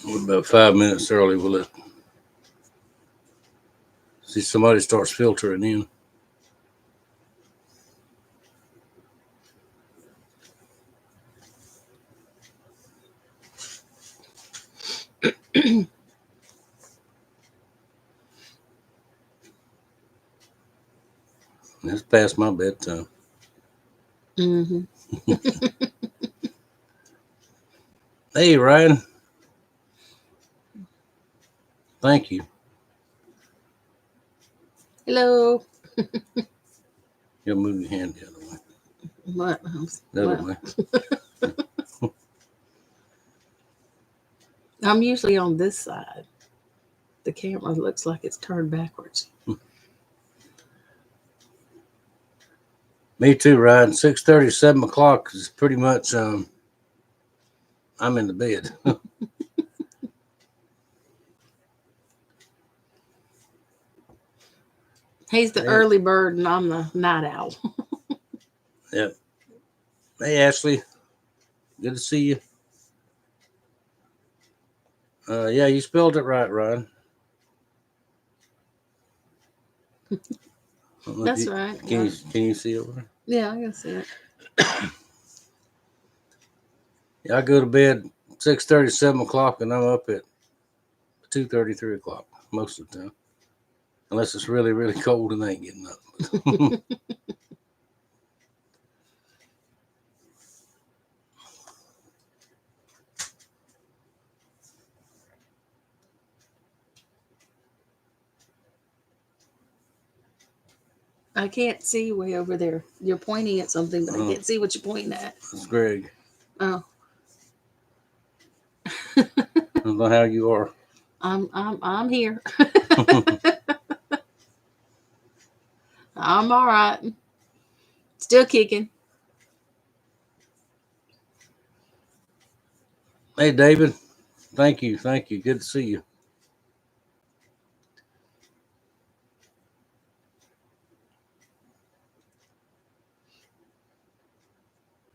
We're about 5 minutes early. We'll let see somebody starts filtering in. It's past my bedtime. Mm-hmm. Hey, Ryan. Thank you. Hello. You'll move your hand the other way. What? The other Well, way. I'm usually on this side. The camera looks like it's turned backwards. Me too, Ryan. 6:30, 7 o'clock is pretty much. I'm in the bed. He's the Hey, early bird and I'm the night owl. yep. Hey, Ashley. Good to see you. Yeah, you spelled it right, Ryan. I don't know if That's you right. can you see over there? Yeah, I can see it. Yeah, I go to bed 6:30, 7 o'clock, and I'm up at 2:30, 3 o'clock most of the time. Unless it's really, really cold and I ain't getting up. I can't see way over there. You're pointing at something, but I Oh, can't see what you're pointing at. that's Greg. Oh, I don't know how you are. I'm here. I'm all right. Still kicking. Hey, David. Thank you. Thank you. Good to see you.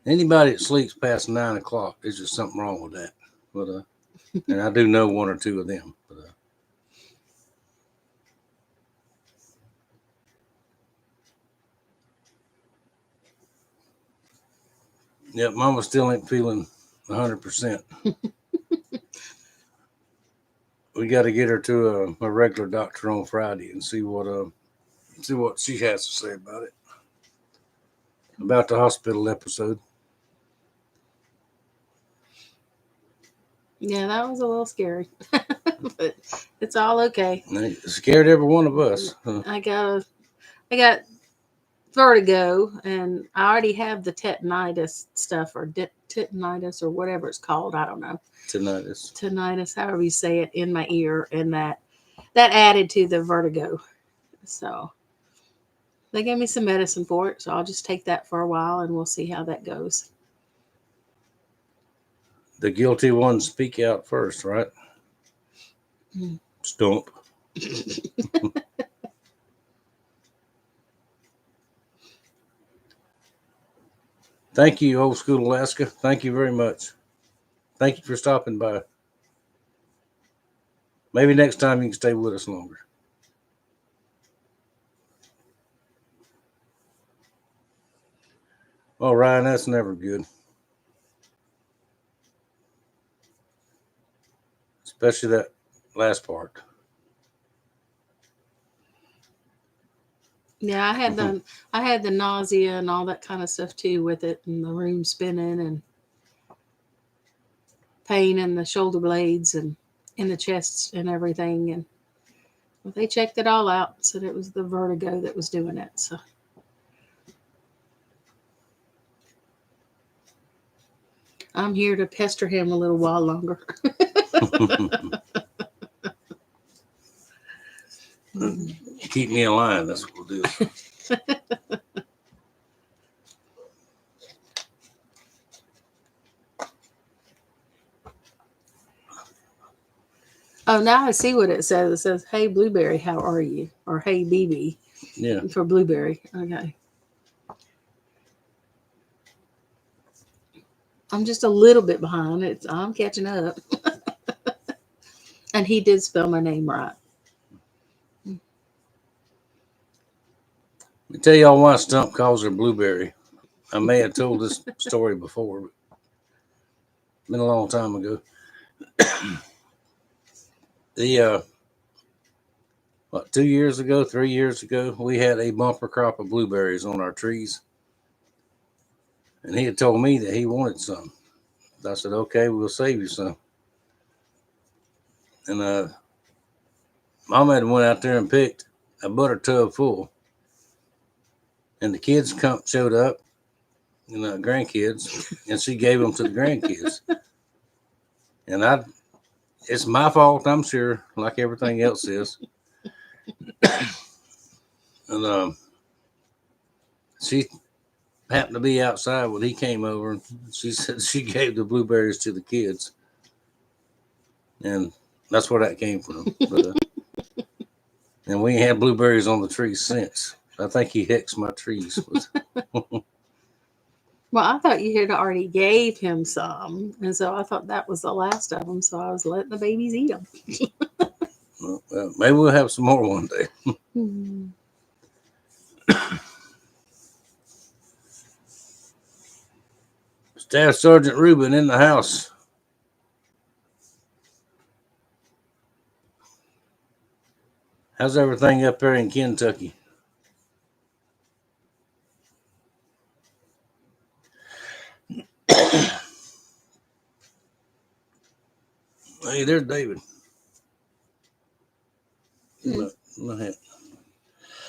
Anybody that sleeps past 9 o'clock, there's just something wrong with that. But and I do know one or two of them. But yeah, Mama still ain't feeling 100%. We got to get her to a regular doctor on Friday and see what she has to say about the hospital episode. Yeah, that was a little scary, but it's all okay. And it scared every one of us. I got vertigo, and I already have the tetanitis stuff, or tetanitis, or whatever it's called. I don't know. Tinnitus. Tinnitus, however you say it, in my ear, and that added to the vertigo. So they gave me some medicine for it, so I'll just take that for a while, and we'll see how that goes. The guilty ones speak out first, right? Mm. Stump. Thank you, Old School Alaska. Thank you very much. Thank you for stopping by. Maybe next time you can stay with us longer. Oh, Ryan, that's never good. Especially that last part. Yeah, I had the nausea and all that kind of stuff too with it, and the room spinning and pain in the shoulder blades and in the chest and everything. And they checked it all out, said it was the vertigo that was doing it. So I'm here to pester him a little while longer. Keep me in line. That's what we'll do. Oh, now I see what it says. It says, "Hey Blueberry, how are you?" Or "Hey BB" Yeah. for Blueberry. Okay. I'm just a little bit behind. I'm catching up. And he did spell my name right. Let me tell y'all why Stump calls her Blueberry. I may have told this story before, but it's been a long time ago. The 2 years ago, 3 years ago, we had a bumper crop of blueberries on our trees, and he had told me that he wanted some. I said, "Okay, we'll save you some." And Mama had went out there and picked a butter tub full, and the kids showed up, and the grandkids, and she gave them to the grandkids. And it's my fault, I'm sure, like everything else is. And she happened to be outside when he came over, and she said she gave the blueberries to the kids, and that's where that came from. But, and we ain't had blueberries on the trees since. I think he hexed my trees. Well, I thought you had already gave him some, and so I thought that was the last of them. So I was letting the babies eat them. Well, maybe we'll have some more one day. Hmm. Staff Sergeant Rubin in the house. How's everything up there in Kentucky? Hey, there's David. My hat.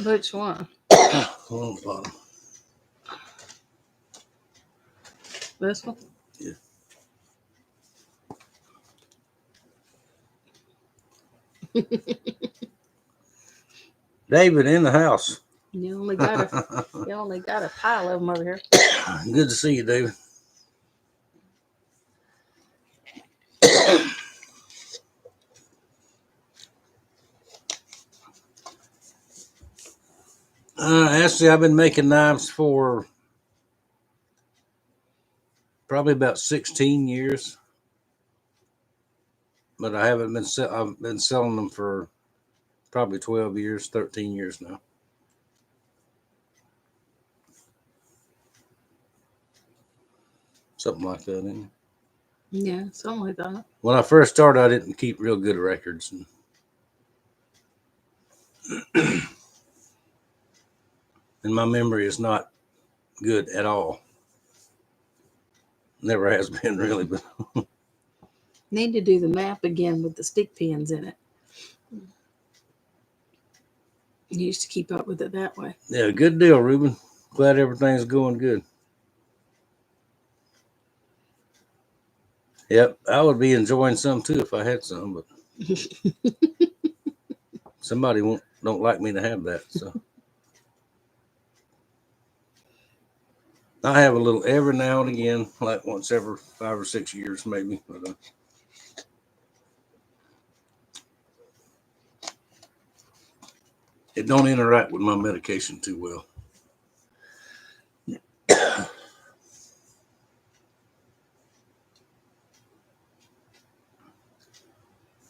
Which one? On the bottom. This one? Yeah. David in the house. You only got a pile of them over here. Good to see you, David. Actually, I've been making knives for probably about 16 years, but I haven't been. I've been selling them for probably 12 years, 13 years now. Something like that. Ain't it? Yeah, something like that. When I first started, I didn't keep real good records, and my memory is not good at all. Never has been really, but Need to do the map again with the stick pins in it. You used to keep up with it that way. yeah, good deal, Ruben. Glad everything's going good. Yep, I would be enjoying some too if I had some, but somebody don't like me to have that. So I have a little every now and again, like once every 5 or 6 years, maybe. But it don't interact with my medication too well.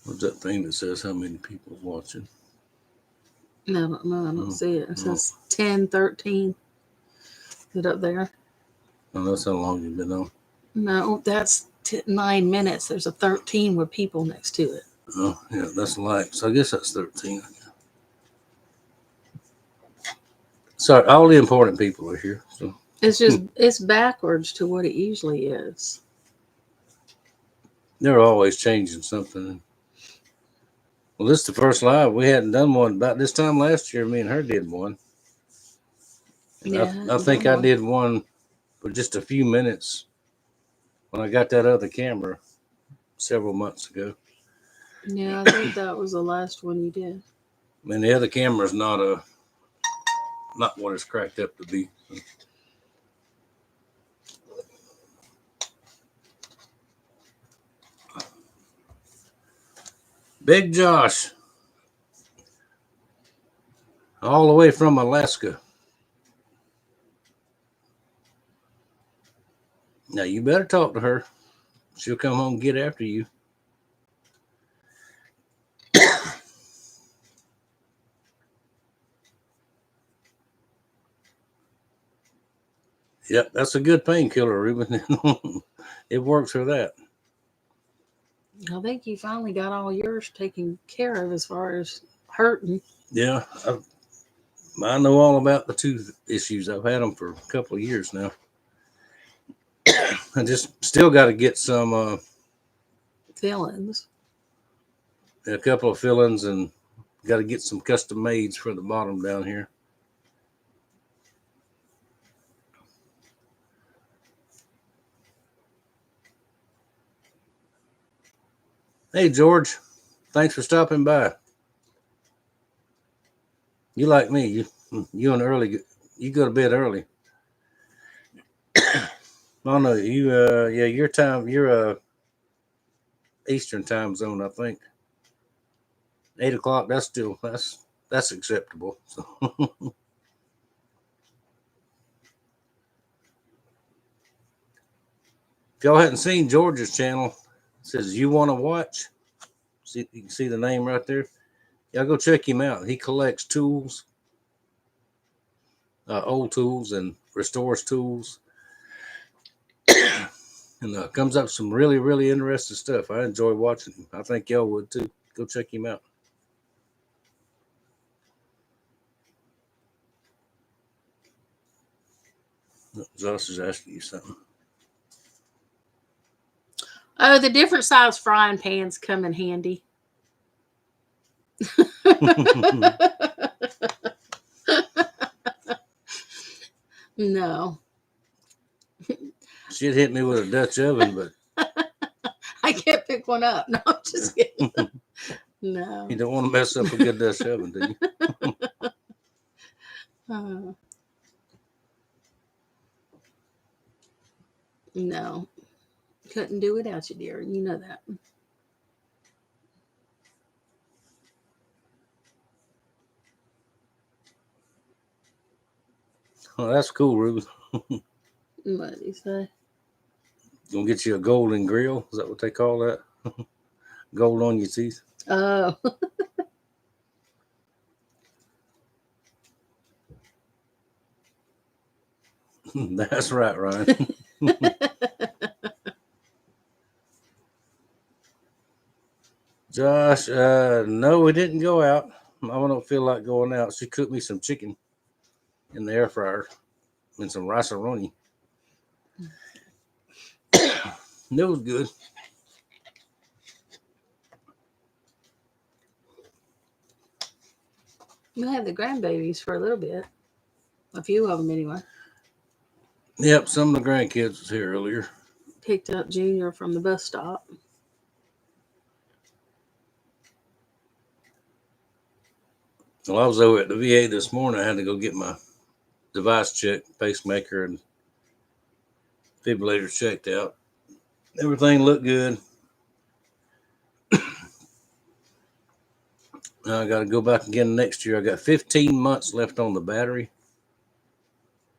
What's that thing that says how many people watching? No, I don't Oh, see it. It no. says 10, 13. Is it up there? Oh, that's how long you've been on. No, that's 9 minutes. There's a 13 with people next to it. Oh, yeah, that's like. So I guess that's 13. Sorry, all the important people are here. So It's backwards to what it usually is. they're always changing something. Well, this is the first live. We hadn't done one about this time last year. Me and her did one. And Yeah, I think I did one for just a few minutes when I got that other camera several months ago. Yeah, I think that was the last one you did. And the other camera's not what it's cracked up to be. Big Josh, all the way from Alaska. Now you better talk to her. She'll come home and get after you. Yep, that's a good painkiller, Ruben. It works for that. I think you finally got all yours taken care of as far as hurting. Yeah, I know all about the tooth issues. I've had them for a couple of years now. I just still got to get some, Feelings. a couple of fillings, and got to get some custom mades for the bottom down here. Hey, George, thanks for stopping by. You like me? You an early? You go to bed early. Oh no, you yeah, your time, you're Eastern time zone, I think. 8 o'clock. That's acceptable. So, if y'all hadn't seen George's channel, it says you want to watch. See, you can see the name right there. Y'all go check him out. He collects tools, old tools, and restores tools, and comes up with some really, really interesting stuff. I enjoy watching him. I think y'all would too. Go check him out. Josh is asking you something. Oh, the different size frying pans come in handy. No. She'd hit me with a Dutch oven, but I can't pick one up. No, I'm just kidding. No. you don't want to mess up a good Dutch oven, do you? No. Couldn't do without you, dear. You know that. Oh, that's cool, Ruben. What do you say? Gonna get you a golden grill. Is that what they call that? Gold on your teeth. Oh. That's right, Ryan. Josh, no, we didn't go out. Mama don't feel like going out. She cooked me some chicken in the air fryer and some rice-a-roni. It was good. We had the grandbabies for a little bit. A few of them, anyway. Yep, some of the grandkids was here earlier. Picked up Junior from the bus stop. Well, I was over at the VA this morning. I had to go get my device checked, pacemaker and defibrillator checked out. Everything looked good. I got to go back again next year. I got 15 months left on the battery.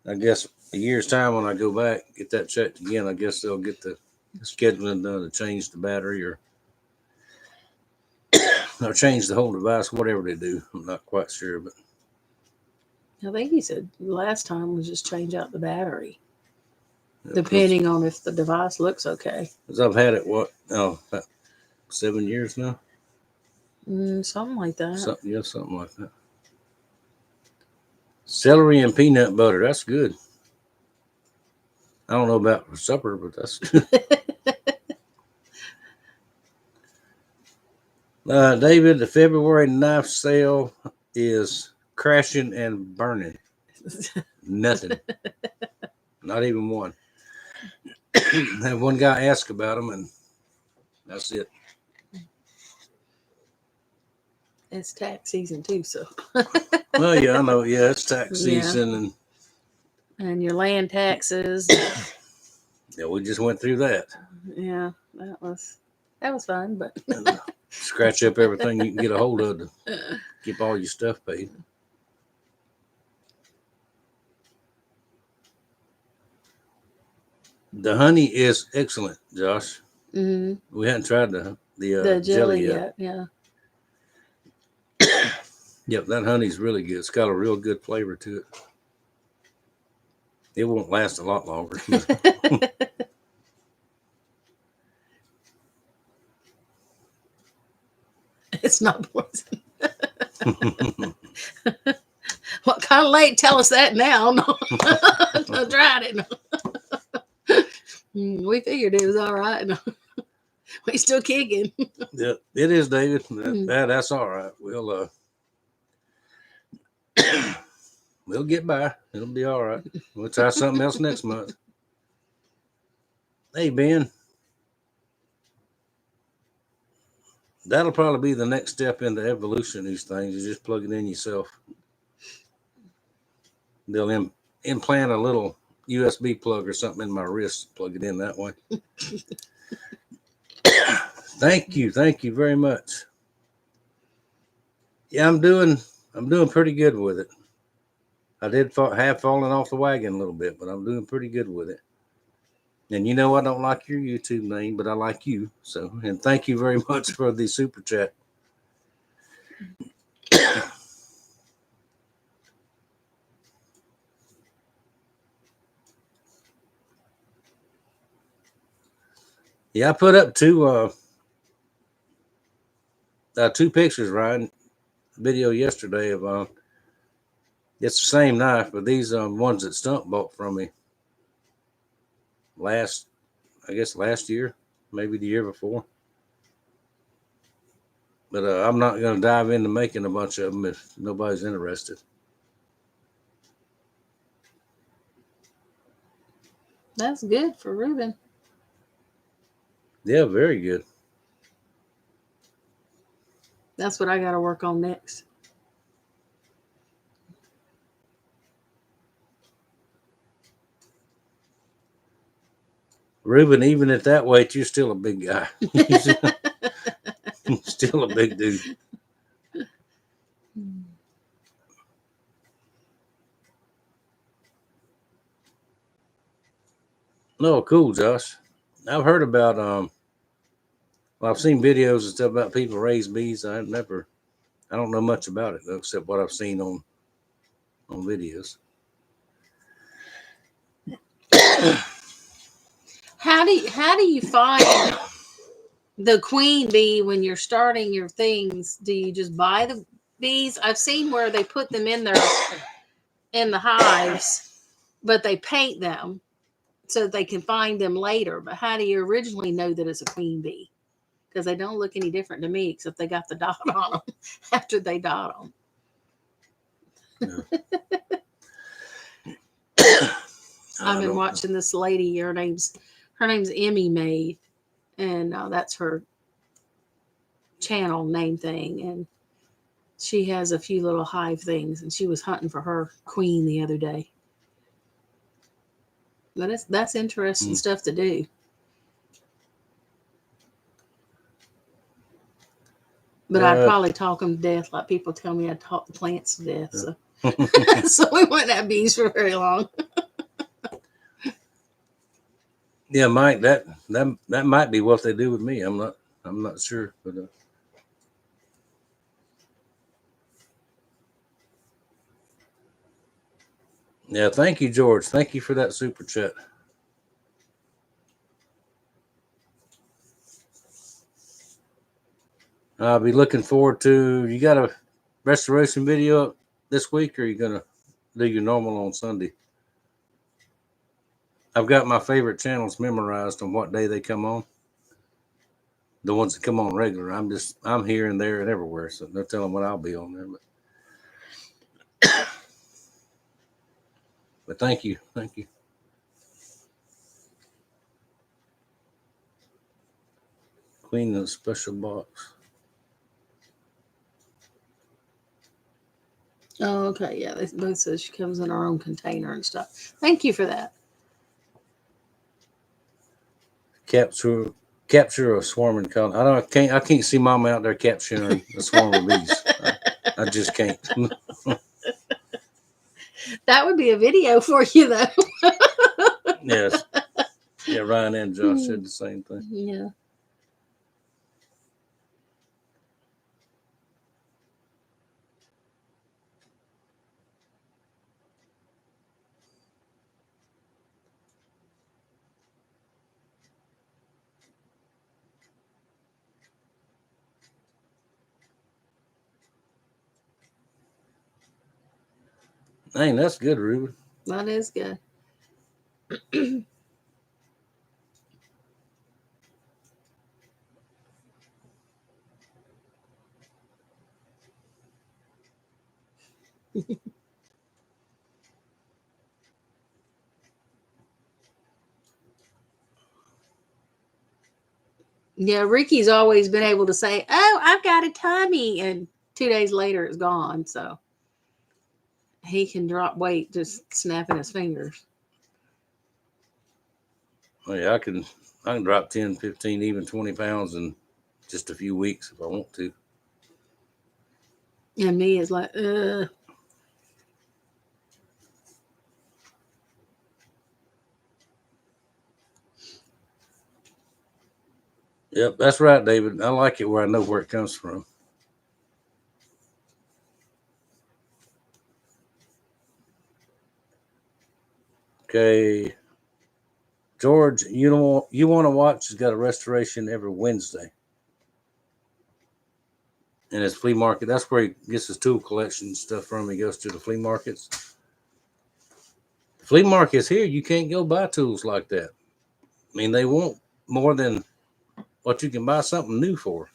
I guess a year's time when I go back, get that checked again, I guess they'll get the scheduling done to change the battery or change the whole device, whatever they do. I'm not quite sure, but I think he said last time was just change out the battery, depending on if the device looks okay. Because I've had it, about 7 years now? Something like that. Something like that. Celery and peanut butter, that's good. I don't know about for supper, but that's good. David, the February knife sale is crashing and burning. Nothing. Not even one. Had one guy ask about them, and that's it. It's tax season too, so. Well, yeah, I know. Yeah, it's tax season, and your land taxes. Yeah, we just went through that. Yeah, that was fun, but scratch up everything you can get a hold of to keep all your stuff paid. The honey is excellent, Josh. Hmm. We hadn't tried the The jelly jelly yet. yet, yeah. Yep, that honey's really good. It's got a real good flavor to it. It won't last a lot longer. It's not poison. What kind of late? Tell us that now. No, I tried it. No. We figured it was all right. No. We still kicking. Yeah, it is, David. That's all right. We'll get by. It'll be all right. We'll try something else next month. Hey, Ben, that'll probably be the next step in the evolution of these things. You just plug it in yourself. They'll implant a little USB plug or something in my wrist. Plug it in that way. Thank you very much. Yeah, I'm doing pretty good with it. I did have fallen off the wagon a little bit, but I'm doing pretty good with it. And you know I don't like your YouTube name, but I like you. So, and thank you very much for the super chat. Yeah, I put up two pictures, Ryan, video yesterday of it's the same knife, but these ones that Stump bought from me last year, maybe the year before. But I'm not going to dive into making a bunch of them if nobody's interested. That's good for Reuben. Yeah, very good. That's what I got to work on next. Reuben, even at that weight, you're still a big guy. Still a big dude. No, cool, Josh. I've heard about well, I've seen videos and stuff about people raise bees. I don't know much about it though, except what I've seen on videos. How do you find the queen bee when you're starting your things? Do you just buy the bees? I've seen where they put them in the hives, but they paint them so that they can find them later. But how do you originally know that it's a queen bee? Because they don't look any different to me, except they got the dot on them after they dot them. Yeah. I've been watching this lady. Her name's Emmy Maid, and that's her channel name thing. And she has a few little hive things, and she was hunting for her queen the other day. But that's interesting stuff to do. But I'd probably talk them to death, like people tell me I talk the plants to death. So, so we wouldn't have bees for very long. Yeah, Mike, that might be what they do with me. I'm not sure, but yeah, thank you, George. Thank you for that super chat. I'll be looking forward to. You got a restoration video up this week, or are you gonna do your normal on Sunday? I've got my favorite channels memorized on what day they come on. The ones that come on regular. I'm here and there and everywhere, so no telling when I'll be on there. But thank you. Queen of the special box. Oh, okay. Yeah, they both says she comes in her own container and stuff. Thank you for that. capture a swarming colony. I can't see Mama out there capturing a swarm of bees. I just can't. That would be a video for you, though. Yes. Yeah, Ryan and Josh said the same thing. Yeah. Dang, that's good, Ruben. That is good. Yeah, Ricky's always been able to say, "Oh, I've got a tummy," and 2 days later it's gone. So he can drop weight just snapping his fingers. Oh, yeah, I can drop 10, 15, even 20 pounds in just a few weeks if I want to. And me is like, ugh. Yep, that's right, David. I like it where I know where it comes from. Okay. George, you want to watch has got a restoration every Wednesday. And his flea market, that's where he gets his tool collection and stuff from. He goes to the flea markets. The flea markets here, you can't go buy tools like that. I mean, they want more than what you can buy something new for.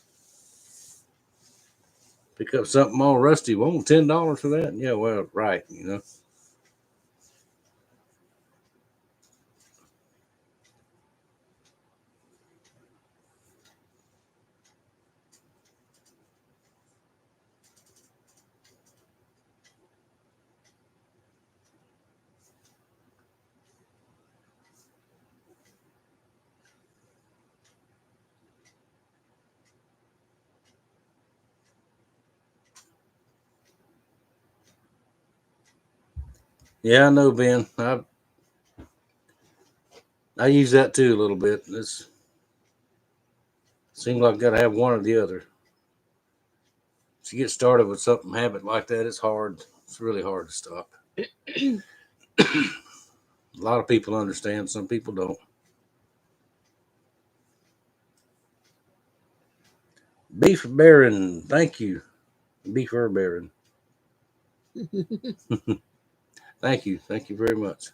Pick up something all rusty, won't $10 for that? Yeah, well, right, you know. Yeah, I know, Ben. I use that too a little bit. It's seems like I gotta have one or the other. If you get started with something habit like that, it's hard. It's really hard to stop. A lot of people understand, some people don't. Beef Baron, thank you. Beefer Baron. Thank you. Thank you very much.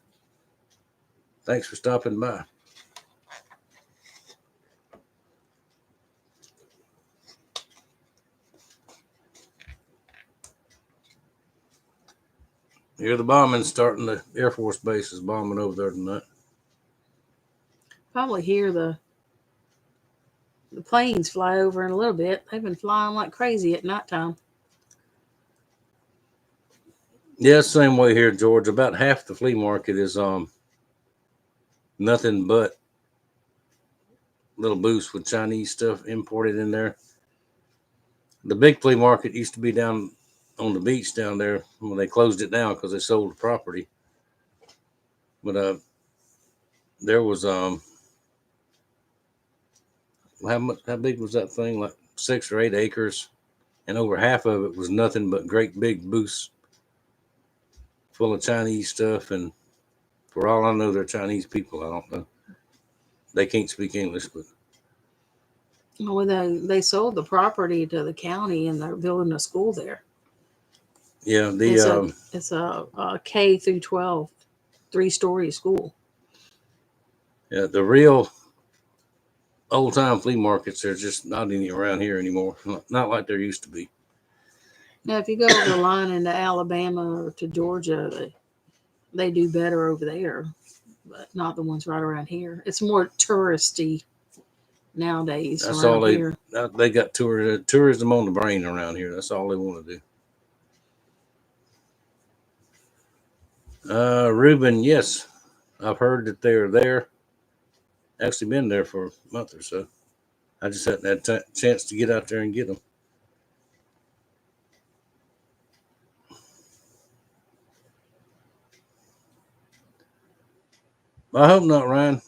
Thanks for stopping by. Here the bombing starting. The Air Force Base is bombing over there tonight. Probably hear the planes fly over in a little bit. They've been flying like crazy at nighttime. Yeah, same way here, George. About half the flea market is nothing but little booths with Chinese stuff imported in there. The big flea market used to be down on the beach down there when they closed it down because they sold the property. But there was how big was that thing? Like 6 or 8 acres, and over half of it was nothing but great big booths full of Chinese stuff. And for all I know, they're Chinese people. I don't know. They can't speak English, but Well, they sold the property to the county and they're building a school there. yeah, It's a K through 12, 3-story school. yeah, the real old time flea markets are just not any around here anymore. Not like there used to be. Now, if you go over the line into Alabama or to Georgia, they do better over there, but not the ones right around here. It's more touristy nowadays. That's around all here. they got tourism on the brain around here. That's all they want to do. Ruben, yes, I've heard that they're there. Actually, been there for a month or so. I just hadn't had chance to get out there and get them. I hope not, Ryan.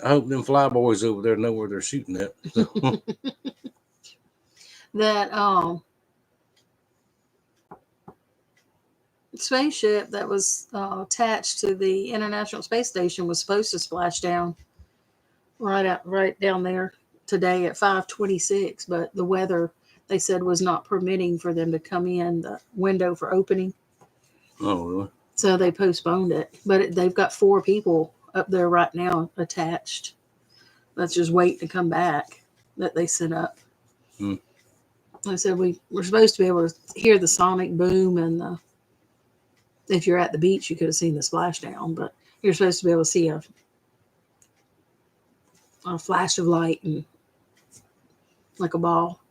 I hope them flyboys over there know where they're shooting at. That spaceship that was attached to the International Space Station was supposed to splash down right down there today at 5:26, but the weather, they said, was not permitting for them to come in, the window for opening. Oh, really? So they postponed it. But they've got 4 people up there right now attached. That's just waiting to come back that they sent up. Hmm. They said we're supposed to be able to hear the sonic boom, and if you're at the beach, you could have seen the splashdown, but you're supposed to be able to see a flash of light and like a ball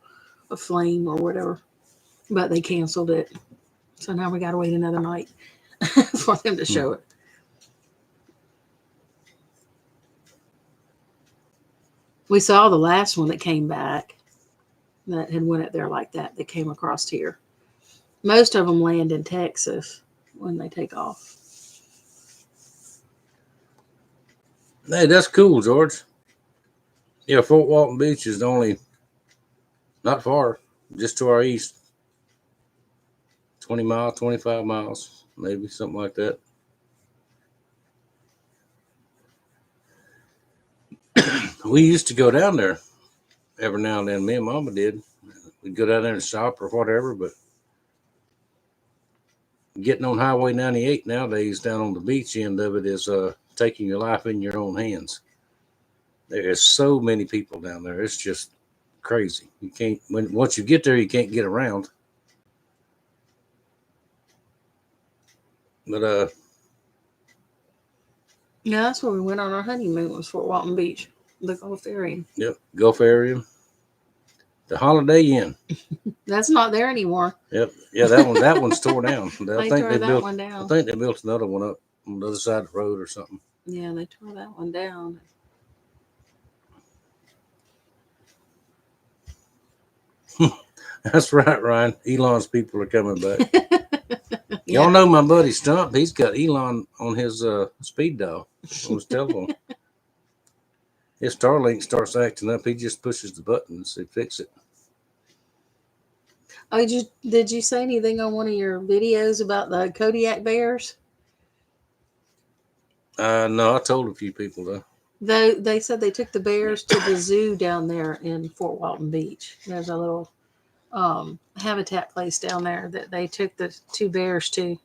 of flame or whatever. But they canceled it. So now we got to wait another night for them to show it. We saw the last one that came back that had went up there like that. They came across here. Most of them land in Texas when they take off. Hey, that's cool, George. Yeah, Fort Walton Beach is only not far, just to our east. 20 miles, 25 miles, maybe something like that. We used to go down there every now and then. Me and Mama did. We'd go down there and shop or whatever, but getting on Highway 98 nowadays down on the beach end of it is taking your life in your own hands. There is so many people down there. It's just crazy. You can't, once you get there, you can't get around. But Yeah, that's where we went on our honeymoon, was Fort Walton Beach, the Gulf area. Yep, Gulf area. The Holiday Inn. That's not there anymore. Yep. Yeah, that one's tore down. They tore that one down. I think they built another one up on the other side of the road or something. Yeah, they tore that one down. That's right, Ryan. Elon's people are coming back. Yeah. Y'all know my buddy Stump. He's got Elon on his speed dial on his telephone. His Starlink starts acting up. He just pushes the buttons to fix it. Oh, did you say anything on one of your videos about the Kodiak bears? No, I told a few people though. They said they took the bears to the zoo down there in Fort Walton Beach. There's a little habitat place down there that they took the 2 bears to.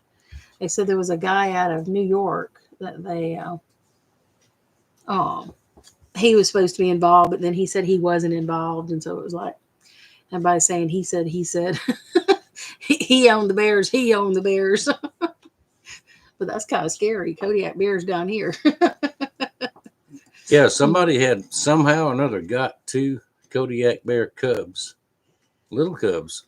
They said there was a guy out of New York that they he was supposed to be involved, but then he said he wasn't involved, and so it was like everybody saying he said he owned the bears, he owned the bears. But that's kind of scary. Kodiak bears down here. Yeah, somebody had somehow or another got 2 Kodiak bear cubs, little cubs,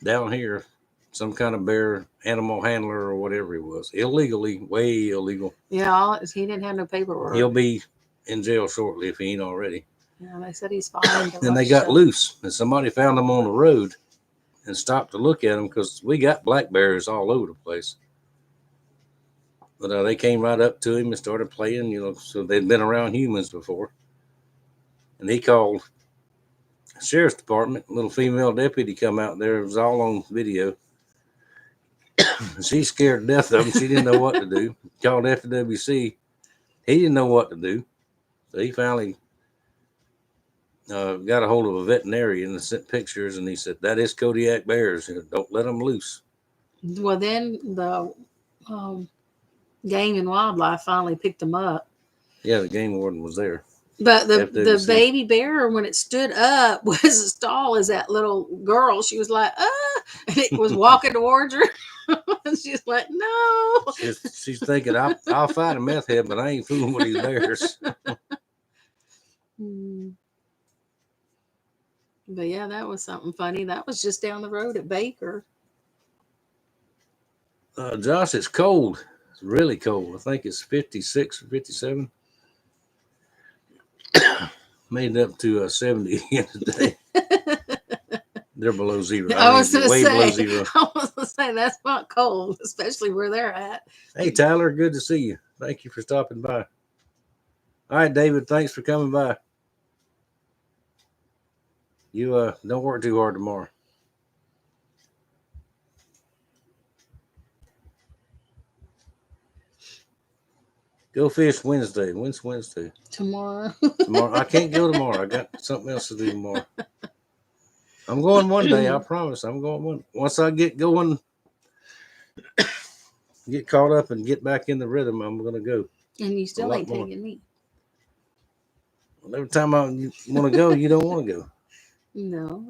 down here. Some kind of bear animal handler or whatever he was. Illegally, way illegal. Yeah, he didn't have no paperwork. He'll be in jail shortly if he ain't already. Yeah, they said he's fine. And they got loose, and somebody found them on the road and stopped to look at them because we got black bears all over the place. But they came right up to him and started playing, so they'd been around humans before. And he called the sheriff's department. A little female deputy come out there. It was all on video. She's scared to death of him. She didn't know what to do. Called FWC. He didn't know what to do. So he finally got a hold of a veterinarian and sent pictures, and he said, that is Kodiak bears. Don't let them loose. Well, then the Game and Wildlife finally picked them up. Yeah, the game warden was there. But the baby bear, when it stood up, was as tall as that little girl. She was like, and it was walking towards her. And she's like, no. She's thinking, I'll fight a meth head, but I ain't fooling with these bears. But yeah, that was something funny. That was just down the road at Baker. Josh, it's cold. It's really cold. I think it's 56 or 57. made it up to 70 again today. They're below zero. I was mean, gonna way below say, zero. I was gonna say that's not cold, especially where they're at. Hey, Tyler, good to see you. Thank you for stopping by. All right, David, thanks for coming by. You don't work too hard tomorrow. Go fish Wednesday. When's Wednesday? Tomorrow. Tomorrow. I can't go tomorrow. I got something else to do tomorrow. I'm going one day. I promise. I'm going one. Once I get going, get caught up and get back in the rhythm, I'm going to go. And you still ain't more. taking me. Well, every time I want to go, you don't want to go. No,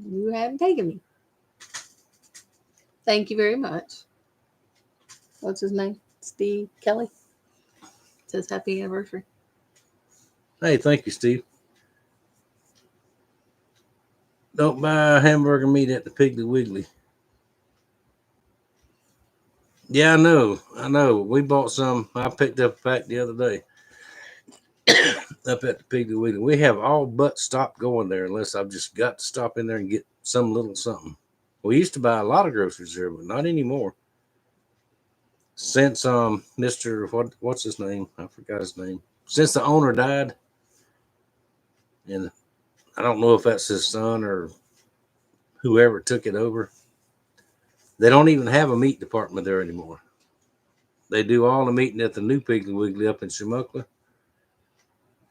you haven't taken me. Thank you very much. What's his name? Steve Kelly. Says happy anniversary. Hey, thank you, Steve. Don't buy hamburger meat at the Piggly Wiggly. Yeah, I know. We bought some. I picked up a pack the other day up at the Piggly Wiggly. We have all but stopped going there unless I've just got to stop in there and get some little something. We used to buy a lot of groceries there, but not anymore. Since Mr. What's his name? I forgot his name. Since the owner died, and I don't know if that's his son or whoever took it over. They don't even have a meat department there anymore. They do all the meeting at the new Piggly Wiggly up in Shamookla.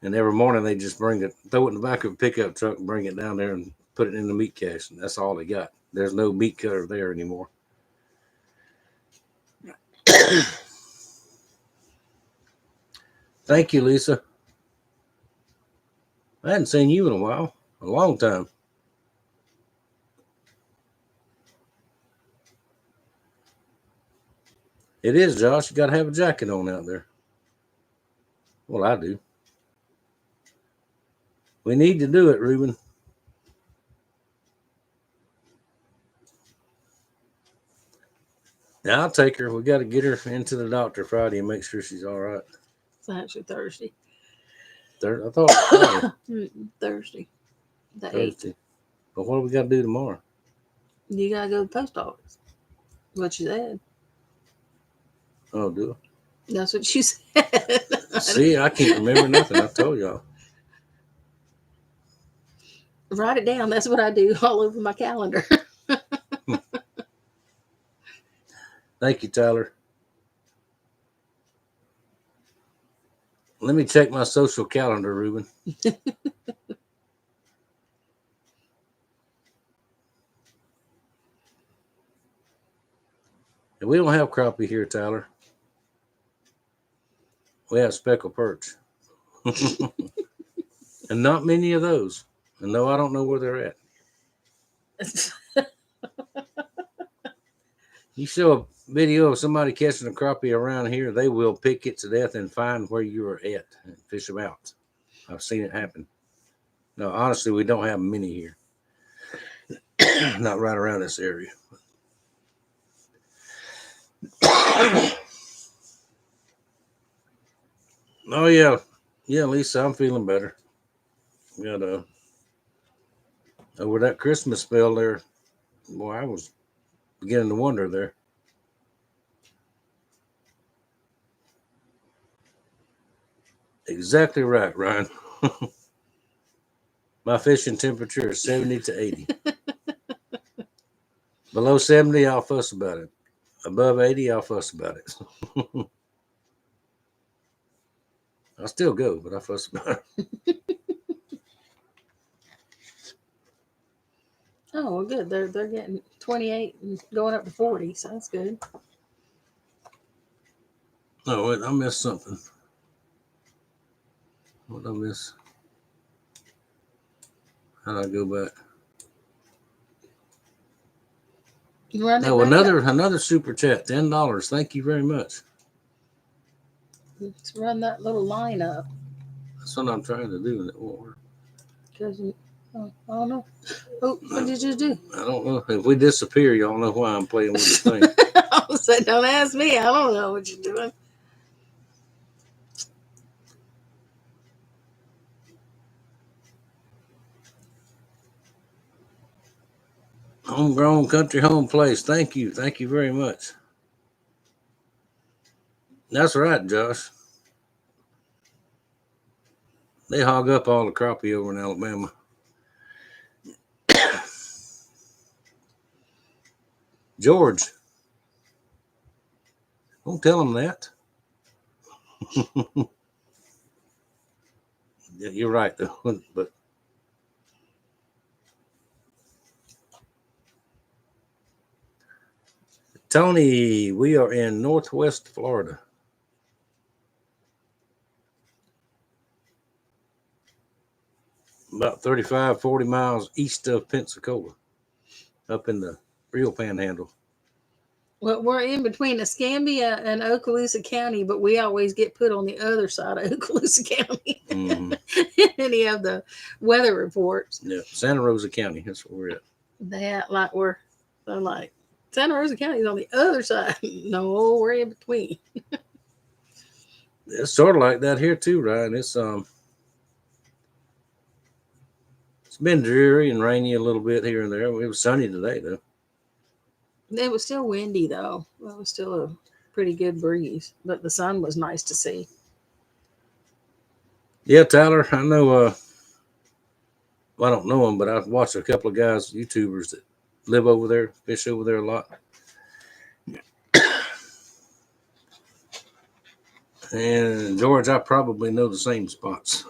And every morning they just throw it in the back of a pickup truck and bring it down there and put it in the meat cache. And that's all they got. There's no meat cutter there anymore. Thank you, Lisa. I hadn't seen you in a while. A long time. It is, Josh. You got to have a jacket on out there. Well, I do. We need to do it, Ruben. Now, I'll take her. We got to get her into the doctor Friday and make sure she's all right. It's actually Thursday. I thought it was Thursday. The 8th. Thursday. But what do we got to do tomorrow? You gotta go to the post office. What you said. Oh, do I? That's what you said. See, I can't remember nothing. I told y'all. Write it down. That's what I do all over my calendar. Thank you, Tyler. Let me check my social calendar, Ruben. And we don't have crappie here, Tyler. We have speckled perch. And not many of those. And no, I don't know where they're at. You show a video of somebody catching a crappie around here, they will pick it to death and find where you are at and fish them out. I've seen it happen. No, honestly, we don't have many here. Not right around this area. Oh, yeah. Yeah, Lisa, I'm feeling better. Got over that Christmas spell there, boy, I was beginning to wonder there. Exactly right, Ryan. My fishing temperature is 70 to 80. Below 70, I'll fuss about it. Above 80, I'll fuss about it. I'll still go, but I fuss about it. Oh, well, good. They're getting 28 and going up to 40, so that's good. Oh, wait, I missed something. What did I miss? How did I go back? Oh, another super chat, $10. Thank you very much. Let's run that little line up. That's what I'm trying to do, and it won't work. Because, I don't know. Oh, what did you do? I don't know. If we disappear, y'all know why I'm playing with the thing. I said, don't ask me. I don't know what you're doing. Homegrown country home place. Thank you. Thank you very much. That's right, Josh. They hog up all the crappie over in Alabama. George, don't tell them that. Yeah, you're right, though. But Tony, we are in Northwest Florida. About 35, 40 miles east of Pensacola, up in the real panhandle. Well, we're in between Escambia and Okaloosa County, but we always get put on the other side of Okaloosa County Mm-hmm. in any of the weather reports. Yeah, Santa Rosa County. That's where we're at. They act like they're like, Santa Rosa County is on the other side. No, we're in between. It's sort of like that here too, Ryan. It's been dreary and rainy a little bit here and there. It was sunny today though. It was still windy though. It was still a pretty good breeze, but the sun was nice to see. Yeah, Tyler, I know. Well, I don't know them, but I've watched a couple of guys, YouTubers that live over there, fish over there a lot. And George, I probably know the same spots.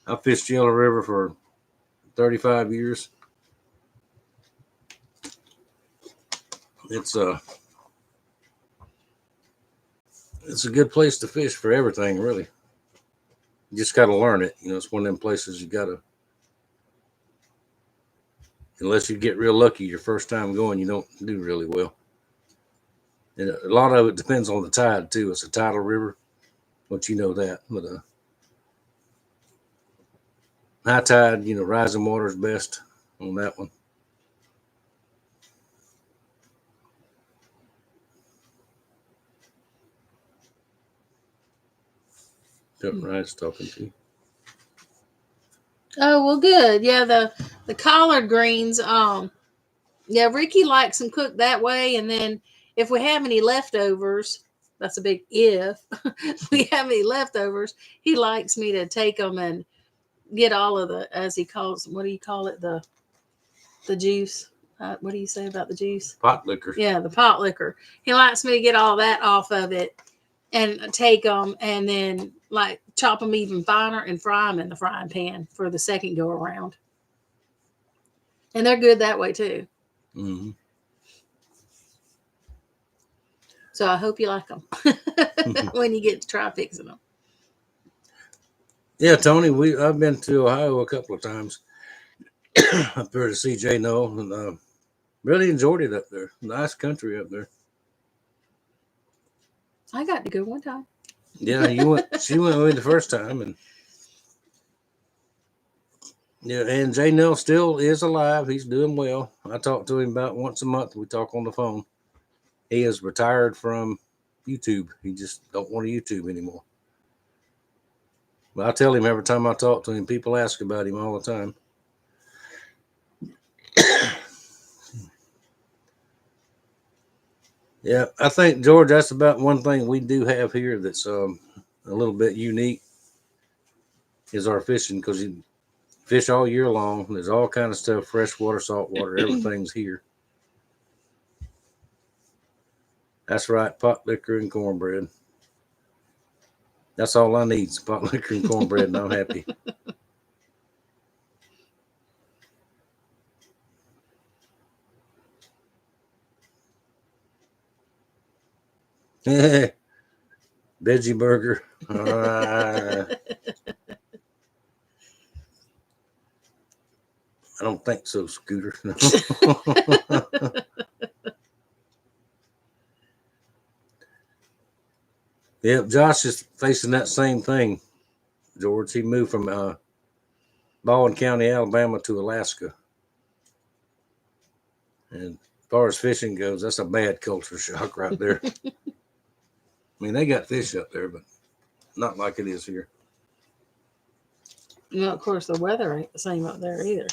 I fished Yellow River for 35 years. It's a good place to fish for everything, really. You just got to learn it. You know, it's one of them places you got to, unless you get real lucky your first time going, you don't do really well. And a lot of it depends on the tide too. It's a tidal river, but you know that. But high tide, you know, rising water is best on that one. Ryan's talking to you. Oh well, good. Yeah, the collard greens. Yeah, Ricky likes them cooked that way, and then if we have any leftovers, that's a big if. If we have any leftovers, he likes me to take them and get all of the, as he calls, what do you call it, the juice. What do you say about the juice? Pot liquor. Yeah, the pot liquor. He likes me to get all that off of it and take them and then like chop them even finer and fry them in the frying pan for the second go around. And they're good that way too. Mm-hmm. So I hope you like them when you get to try fixing them. Yeah, Tony, I've been to Ohio a couple of times up there to see Jay Noel, and really enjoyed it up there. Nice country up there. I got to go one time. Yeah, you went. She went with me the first time, and yeah, and Jay Noel still is alive. He's doing well. I talk to him about once a month. We talk on the phone. He is retired from YouTube. He just don't want to YouTube anymore. But I tell him every time I talk to him, people ask about him all the time. Yeah, I think, George, that's about one thing we do have here that's a little bit unique is our fishing, because you fish all year long. There's all kind of stuff, fresh water, salt water, everything's here. That's right, pot liquor and cornbread. That's all I need is pot liquor and cornbread, and I'm happy. Veggie burger. I don't think so, Scooter. Yep, Josh is facing that same thing, George. He moved from Baldwin County, Alabama to Alaska. And as far as fishing goes, that's a bad culture shock right there. I mean, they got fish up there, but not like it is here. Well, of course, the weather ain't the same up there either.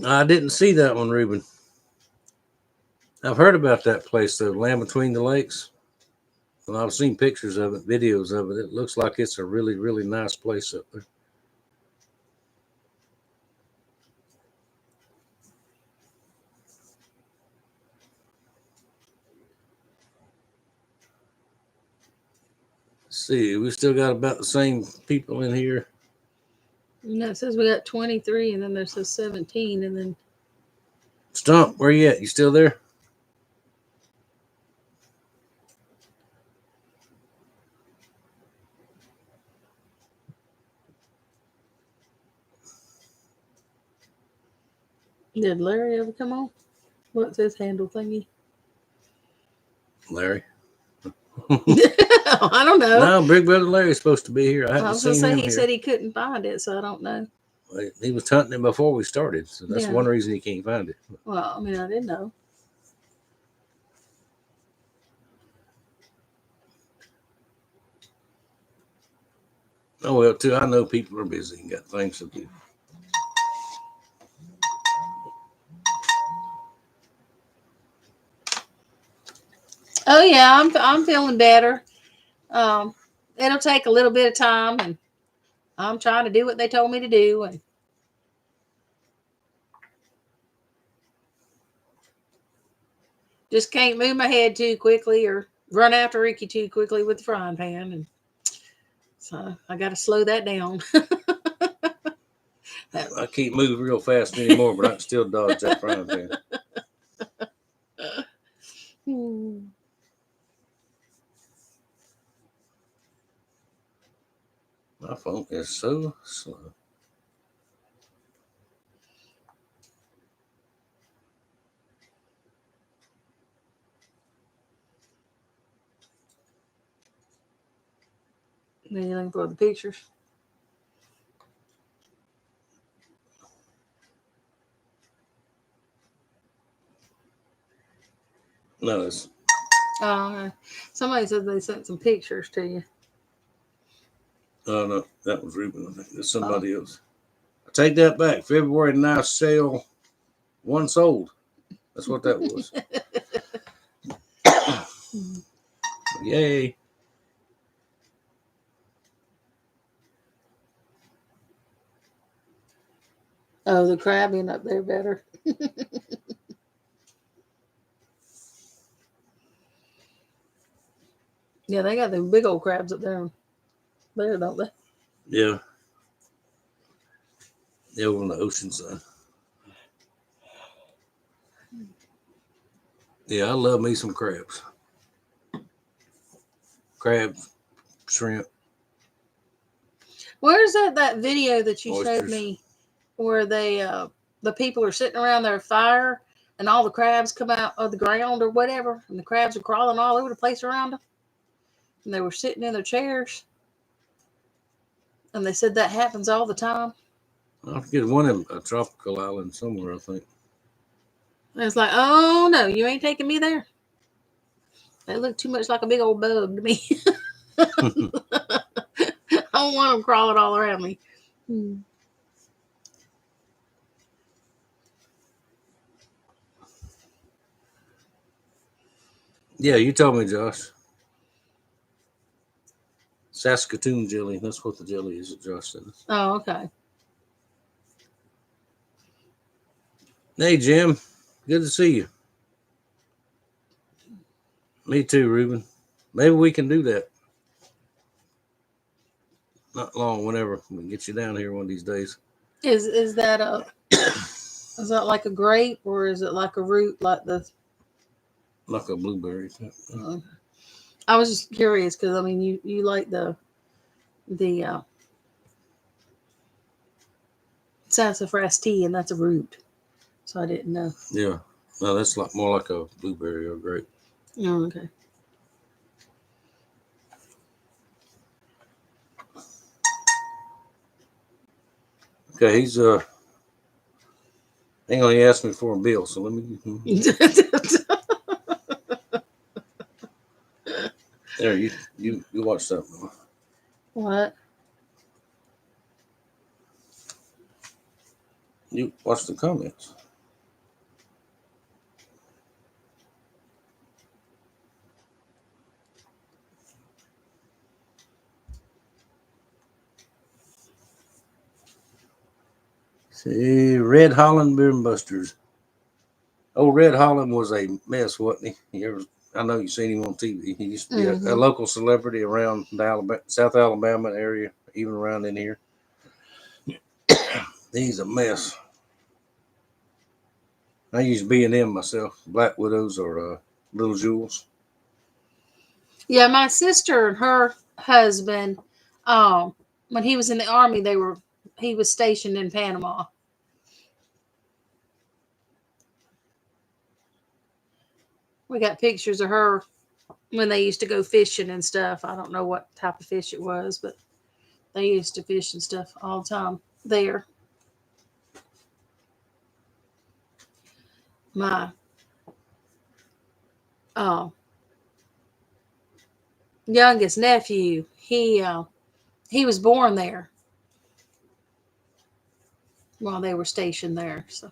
I didn't see that one, Ruben. I've heard about that place, the Land Between the Lakes. Well, I've seen pictures of it, videos of it. It looks like it's a really, really nice place up there. Let's see, we still got about the same people in here. It says we got 23, and then there says 17, and then Stump, where you at? You still there? did Larry ever come on? What's his handle thingy? Larry. I don't know. No, Big Brother Larry's supposed to be here. I I haven't was gonna seen say him he here. said he couldn't find it, so I don't know. He was hunting it before we started, so that's Yeah. one reason he can't find it. Well, I mean, I didn't know. Oh well, too. I know people are busy and got things to do. Oh yeah, I'm feeling better. It'll take a little bit of time, and I'm trying to do what they told me to do, and just can't move my head too quickly or run after Ricky too quickly with the frying pan, and so I got to slow that down. I can't move real fast anymore, but I can still dodge that frying pan. My phone is so slow. Then you looking for the pictures? No, it's Okay. Somebody said they sent some pictures to you. no, that was Ruben. I think it's somebody else. I take that back. February nice sale, one sold. That's what that was. Yay! Oh, the crabbing up there better. Yeah, they got the big old crabs up there, don't they? Yeah, yeah, over on the ocean side. Yeah, I love me some crabs. Crabs, shrimp. Where's that video that you showed Oysters. me where they the people are sitting around their fire and all the crabs come out of the ground or whatever, and the crabs are crawling all over the place around them, and they were sitting in their chairs, and they said that happens all the time. I forget one in a tropical island somewhere, I think. And it's like, oh no, you ain't taking me there. They look too much like a big old bug to me. I don't want them crawling all around me. Yeah, you told me, Josh. Saskatoon jelly. That's what the jelly is that Josh said. Oh, okay. Hey, Jim. Good to see you. Me too, Ruben. Maybe we can do that. Not long, whenever we can get you down here one of these days. Is that a is that like a grape or is it like a root like the? Like a blueberry. I was just curious because I mean you like the sassafras tea, and that's a root, so I didn't know. Yeah. No, that's like more like a blueberry or grape. Oh, okay. Okay, he's hang on, he asked me for a bill, so let me there, you watch that one. What? You watch the comments. See, Red Holland Beer Busters. Oh, Red Holland was a mess, wasn't he? I know you've seen him on TV. He used to be a local celebrity around the South Alabama area, even around in here. He's a mess. I use B&M myself, Black Widows or Little Jewels. Yeah, my sister and her husband, when he was in the army, he was stationed in Panama. We got pictures of her when they used to go fishing and stuff. I don't know what type of fish it was, but they used to fish and stuff all the time there. My youngest nephew, he was born there while they were stationed there. So.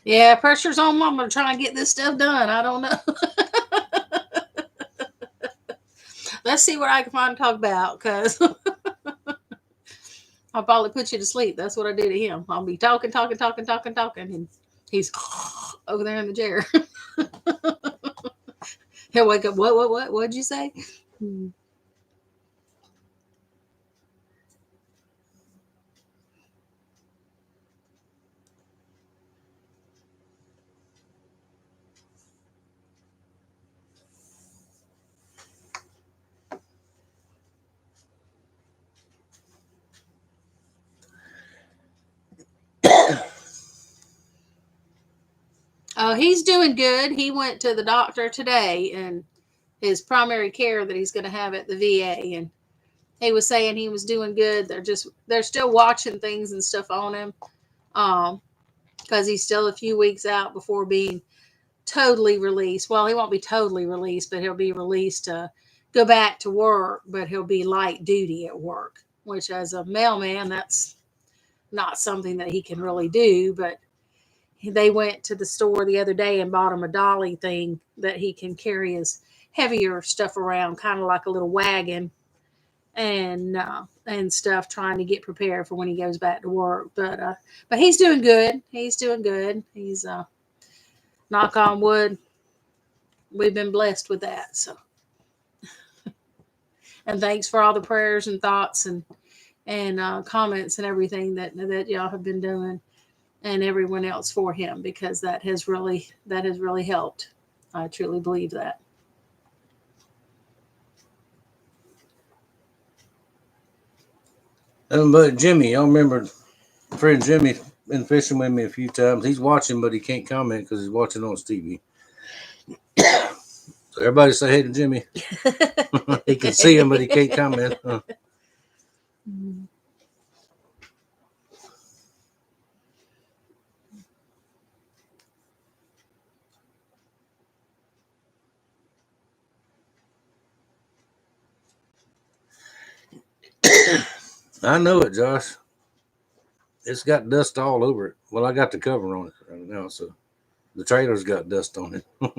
Yeah, pressure's on Mama to try and get this stuff done. I don't know. Let's see what I can find to talk about, because I'll probably put you to sleep. That's what I do to him. I'll be talking, and he's over there in the chair. He'll wake up. What'd you say? Oh, he's doing good. He went to the doctor today, and his primary care that he's going to have at the VA, and he was saying he was doing good. They're still watching things and stuff on him, because he's still a few weeks out before being totally released. Well, he won't be totally released, but he'll be released to go back to work, but he'll be light duty at work, which as a mailman, that's not something that he can really do. But they went to the store the other day and bought him a dolly thing that he can carry his heavier stuff around, kind of like a little wagon and stuff, trying to get prepared for when he goes back to work. But he's doing good. He's doing good. He's knock on wood, we've been blessed with that. So, and thanks for all the prayers and thoughts and comments and everything that y'all have been doing, and everyone else for him, because that has really helped. I truly believe that. But Jimmy, I remember friend Jimmy been fishing with me a few times. He's watching, but he can't comment because he's watching on his TV. So everybody say hey to Jimmy. He can see him, but he can't comment. I know it, Josh. It's got dust all over it. Well, I got the cover on it right now, so the trailer's got dust on it. I'm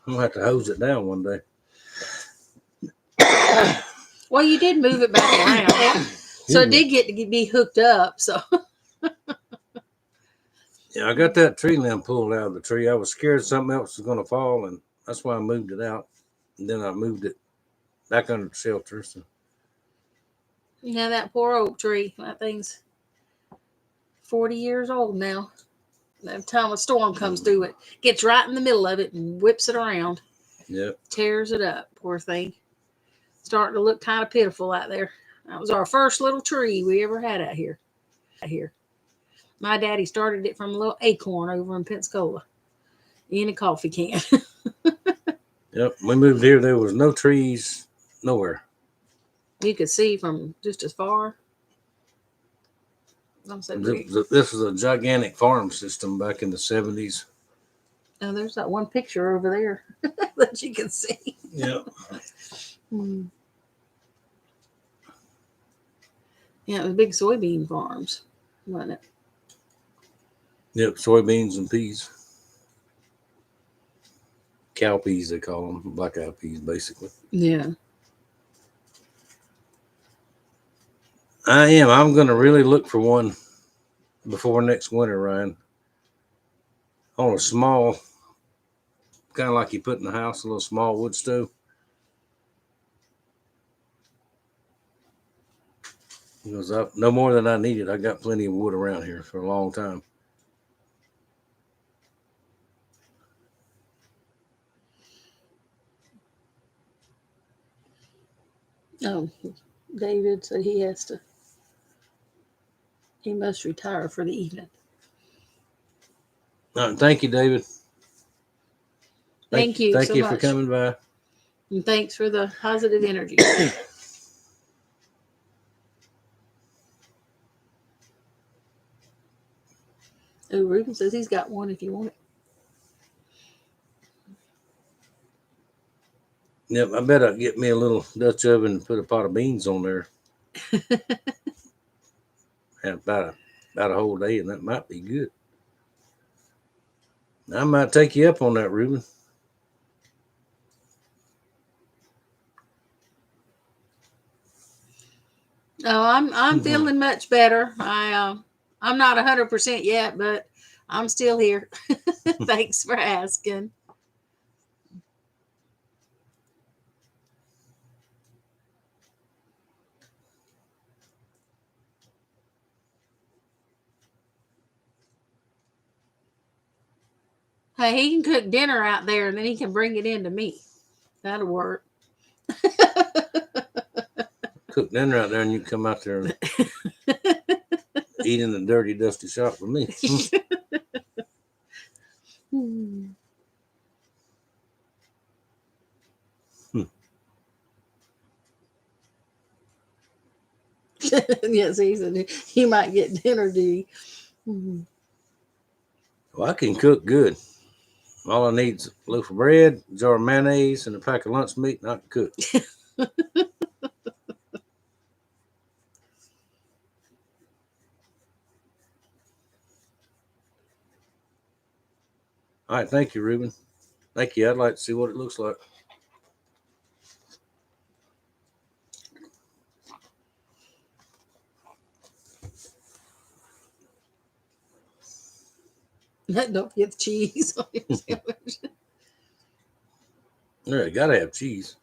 gonna have to hose it down one day. Well, you did move it back around, so it did get to be hooked up. So yeah, I got that tree limb pulled out of the tree. I was scared something else was going to fall, and that's why I moved it out. And then I moved it back under the shelter. So. yeah, that poor oak tree. That thing's 40 years old now. Every time a storm comes through, it gets right in the middle of it and whips it around. Yep. Tears it up. Poor thing. Starting to look kind of pitiful out there. That was our first little tree we ever had out here. My daddy started it from a little acorn over in Pensacola in a coffee can. Yep. We moved here. There was no trees nowhere. You could see from just as far. I'm so great. This was a gigantic farm system back in the 70s. Oh, there's that one picture over there that you can see. Yeah. Hmm. Yeah, it was big soybean farms, wasn't it? Yep, soybeans and peas. Cow peas, they call them. Black eyed peas, basically. Yeah. I am. I'm going to really look for one before next winter, Ryan. On a small, kind of like you put in the house, a little small wood stove. Because no more than I needed. I got plenty of wood around here for a long time. Oh, David said he must retire for the evening. All right, thank you, David. Thank you Thank so you much. for coming by. And thanks for the positive energy. Oh, Ruben says he's got one if you want Yep, I bet I'd get me a little Dutch oven and put a pot of beans on there. it. Have about a whole day, and that might be good. I might take you up on that, Ruben. Oh, I'm feeling much better. I'm not 100% yet, but I'm still here. Thanks for asking. Hey, he can cook dinner out there and then he can bring it in to me. That'll work. Cook dinner out there, and you come out there and eat in the dirty, dusty shop with me. Hmm. Yes, he said he might get dinner duty. Hmm. Well, I can cook good. All I need is a loaf of bread, a jar of mayonnaise, and a pack of lunch meat, and I can cook. All right, thank you, Ruben. Thank you. I'd like to see what it looks like. Don't forget the cheese on your sandwich. Yeah, you gotta have cheese.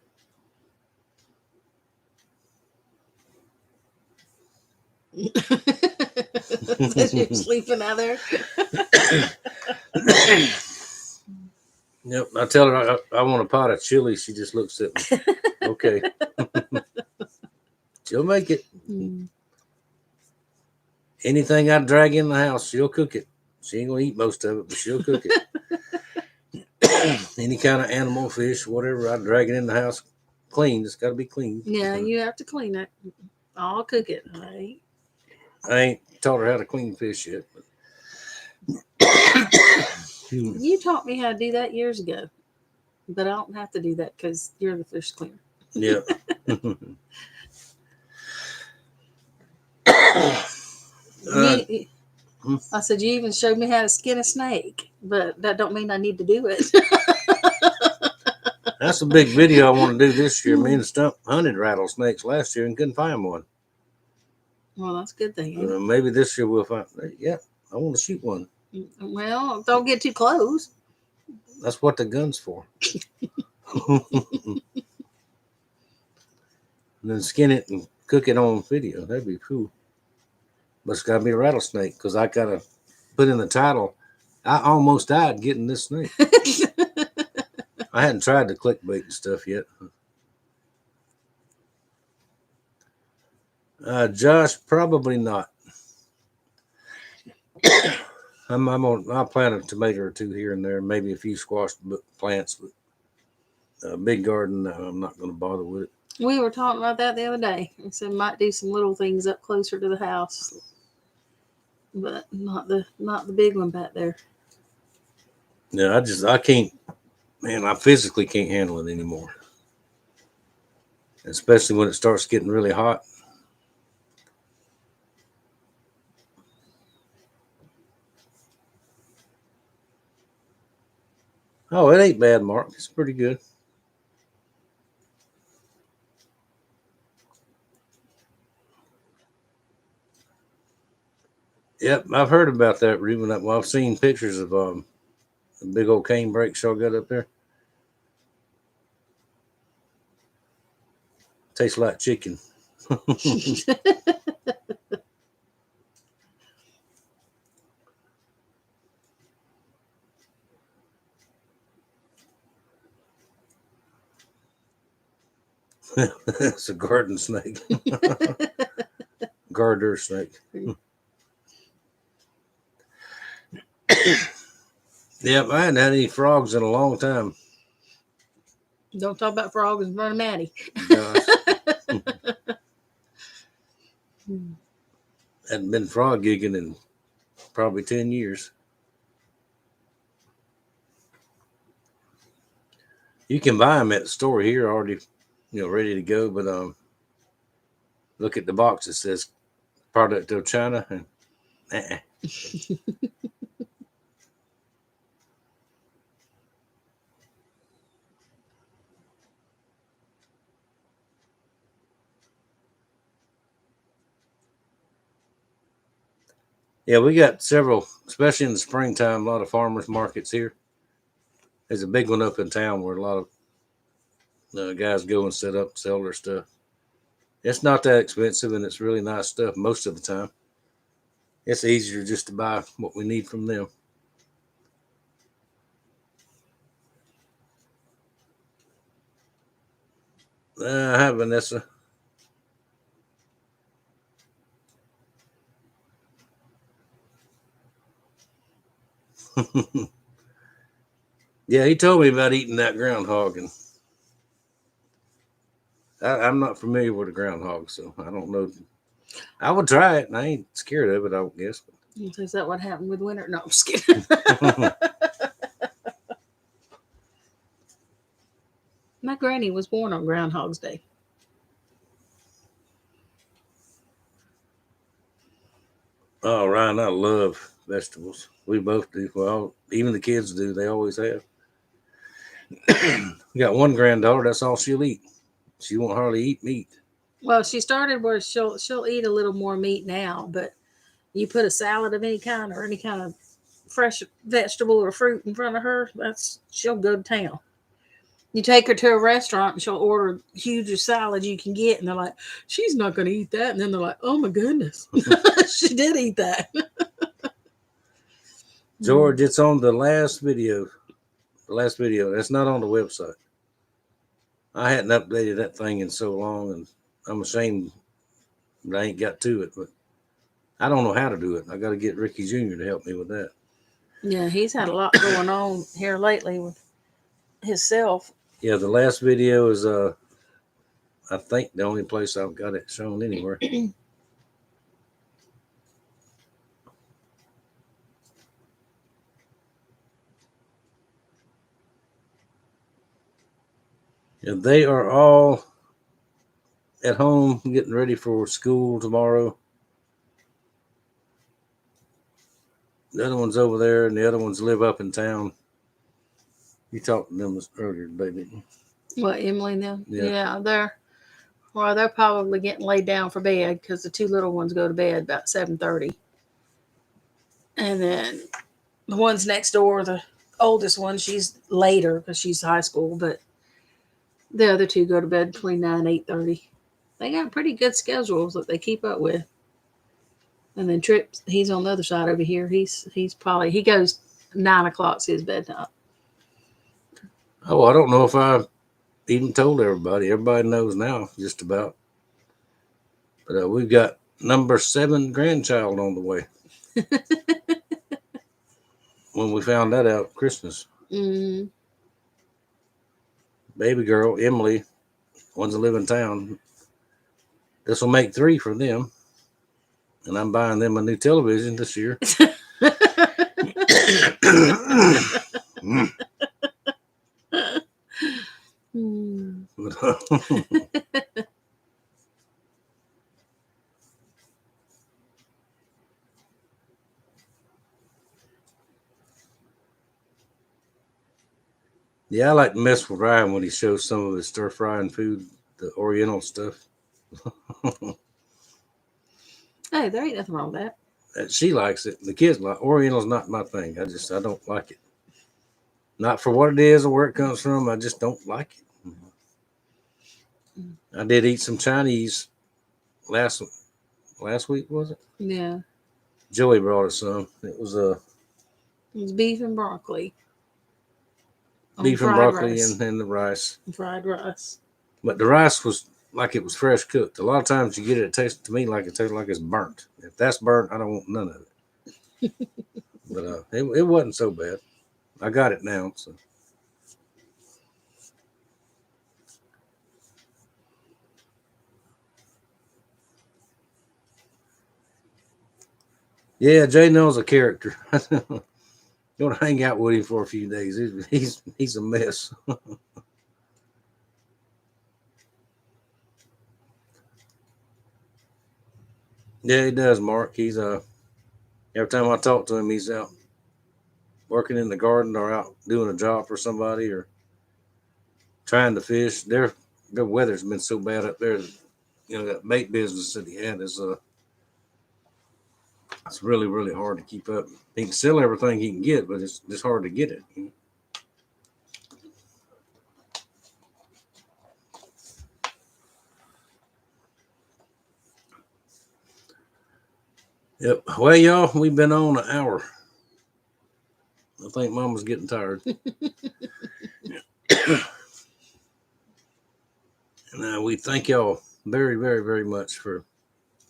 Says you're sleeping out there. Yep, I tell her I want a pot of chili. She just looks at me. Okay. She'll make it. Hmm. Anything I drag in the house, she'll cook it. She ain't gonna eat most of it, but she'll cook it. Any kind of animal, fish, whatever, I drag it in the house clean. It's gotta be clean. Yeah, you have to clean it. I'll cook it. Right? I ain't taught her how to clean fish yet. But You taught me how to do that years ago, but I don't have to do that because you're the fish cleaner. yeah. I said you even showed me how to skin a snake, but that don't mean I need to do it. That's a big video I want to do this year. Me and Stump hunted rattlesnakes last year and couldn't find one. Well, that's a good thing. Ain't it? Maybe this year we'll find. Yeah, I want to shoot one. Well, don't get too close. That's what the gun's for. And then skin it and cook it on video. That'd be cool. But it's got to be a rattlesnake because I got to put in the title. I almost died getting this snake. I hadn't tried the clickbait and stuff yet. Josh, probably not. I'll plant a tomato or two here and there, maybe a few squash plants, but a big garden, no, I'm not going to bother with it. We were talking about that the other day. We said might do some little things up closer to the house. but not the big one back there. Yeah, I can't, man, I physically can't handle it anymore. Especially when it starts getting really hot. Oh, it ain't bad, Mark. It's pretty good. Yep, I've heard about that, Ruben. Well, I've seen pictures of the big old cane brakes y'all got up there. Tastes like chicken. It's a garden snake. Garter snake. Yep, I hadn't had any frogs in a long time. Don't talk about frogs in front of Maddie. Gosh. Hadn't been frog gigging in probably 10 years. You can buy them at the store here already, ready to go. But look at the box. It says product of China. And yeah, we got several, especially in the springtime, a lot of farmers markets here. There's a big one up in town where a lot of guys go and set up and sell their stuff. It's not that expensive, and it's really nice stuff most of the time. It's easier just to buy what we need from them. Hi, Vanessa. Yeah, he told me about eating that groundhog, and I'm not familiar with a groundhog, so I don't know. I would try it, and I ain't scared of it, I would guess. Is that what happened with winter? No, I'm just kidding. My granny was born on Groundhog's Day. Oh, Ryan, I love vegetables. We both do. Well, even the kids do. They always have. We got one granddaughter. That's all she'll eat. She won't hardly eat meat. Well, she started where she'll eat a little more meat now, but you put a salad of any kind or any kind of fresh vegetable or fruit in front of her, she'll go to town. You take her to a restaurant and she'll order hugest salad you can get, and they're like, she's not going to eat that. And then they're like, oh my goodness, she did eat that. George, it's on the last video. The last video. That's not on the website. I hadn't updated that thing in so long, and I'm ashamed that I ain't got to it. But I don't know how to do it. I got to get Ricky Jr. to help me with that. Yeah, he's had a lot going on here lately with himself. Yeah, the last video is I think the only place I've got it shown anywhere. Yeah, they are all at home getting ready for school tomorrow. The other one's over there, and the other ones live up in town. You talked to them earlier today, didn't you? What, Emily and them? Yeah. They're probably getting laid down for bed because the two little ones go to bed about 7:30, and then the ones next door, the oldest one, she's later because she's high school, but the other two go to bed between 9 and 8:30. They got pretty good schedules that they keep up with. And then Tripp, he's on the other side over here. He goes 9 o'clock's his bedtime. Oh, I don't know if I even told everybody. Everybody knows now, just about. But we've got number 7 grandchild on the way. When we found that out, Christmas. Mm-hmm. Baby girl, Emily, ones that live in town. This will make 3 for them. And I'm buying them a new television this year. Hmm. Yeah, I like to mess with Ryan when he shows some of his stir frying food, the Oriental stuff. Hey, there ain't nothing wrong with that. And she likes it. The kids like Oriental's not my thing. I don't like it. Not for what it is or where it comes from. I just don't like it. I did eat some Chinese last week, was it? Yeah. Joey brought us some. It was It was beef and broccoli. on beef and fried broccoli rice. and the rice. Fried rice. But the rice was like it was fresh cooked. A lot of times you get it, it tastes to me like it tastes like it's burnt. If that's burnt, I don't want none of it. But it wasn't so bad. I got it now. So yeah, Jay knows a character. Gonna hang out with him for a few days. He's a mess. Yeah, he does, Mark. He's every time I talk to him, he's out working in the garden or out doing a job for somebody or trying to fish. Their weather's been so bad up there. That bait business that he had is it's really really hard to keep up. He can sell everything he can get, but it's just hard to get it. Yep. Well, y'all, we've been on an hour. I think Mama's getting tired. And we thank y'all very, very, very much for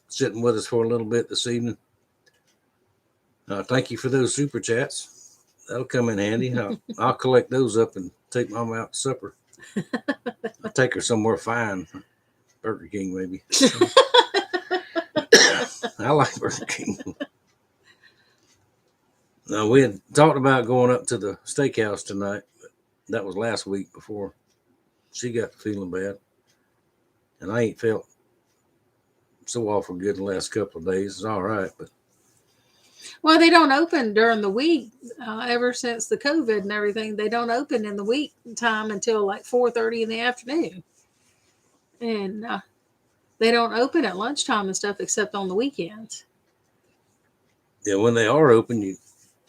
sitting with us for a little bit this evening. Thank you for those super chats. That'll come in handy. I'll collect those up and take Mama out to supper. I'll take her somewhere fine. Burger King, maybe. I like Burger King. Now, we had talked about going up to the steakhouse tonight, but that was last week before she got feeling bad. And I ain't felt so awful good the last couple of days. It's all right, but Well, they don't open during the week. Ever since the COVID and everything, they don't open in the week time until like 4:30 in the afternoon, and they don't open at lunchtime and stuff except on the weekends. yeah, when they are open,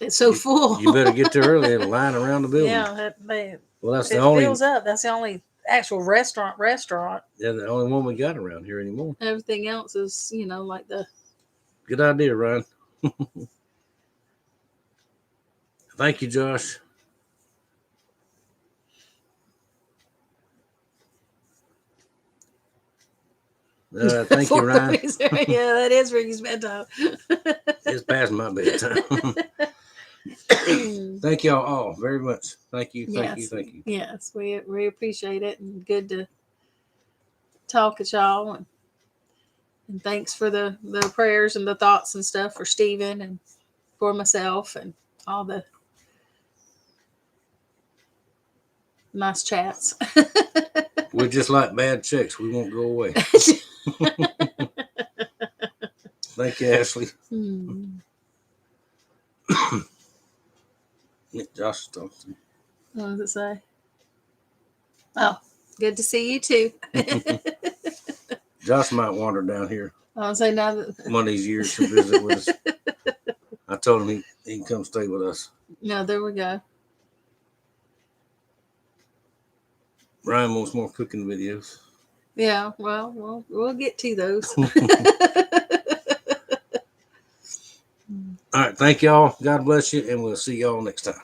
It's so full. you better get there early and line around the building. Yeah, Well, that's it the only fills up. That's the only actual restaurant. Yeah, the only one we got around here anymore. Everything else is, like the. Good idea, Ryan. Thank you, Josh. Thank you, Ryan. Yeah, that is Ricky's bedtime. It's past my bedtime. Thank y'all all very much. Thank you. Thank you. Yes, we appreciate it, and good to talk at y'all, and thanks for the prayers and the thoughts and stuff for Stephen and for myself and all the nice chats. We're just like bad checks. We won't go away. Thank you, Ashley. Josh talked to me. What does it say? Oh, good to see you too. Josh might wander down here I'll say now that one of these years to visit with us. I told him he can come stay with us. no, there we go. Ryan wants more cooking videos. Yeah, well, we'll get to those. All right, thank y'all. God bless you, and we'll see y'all next time.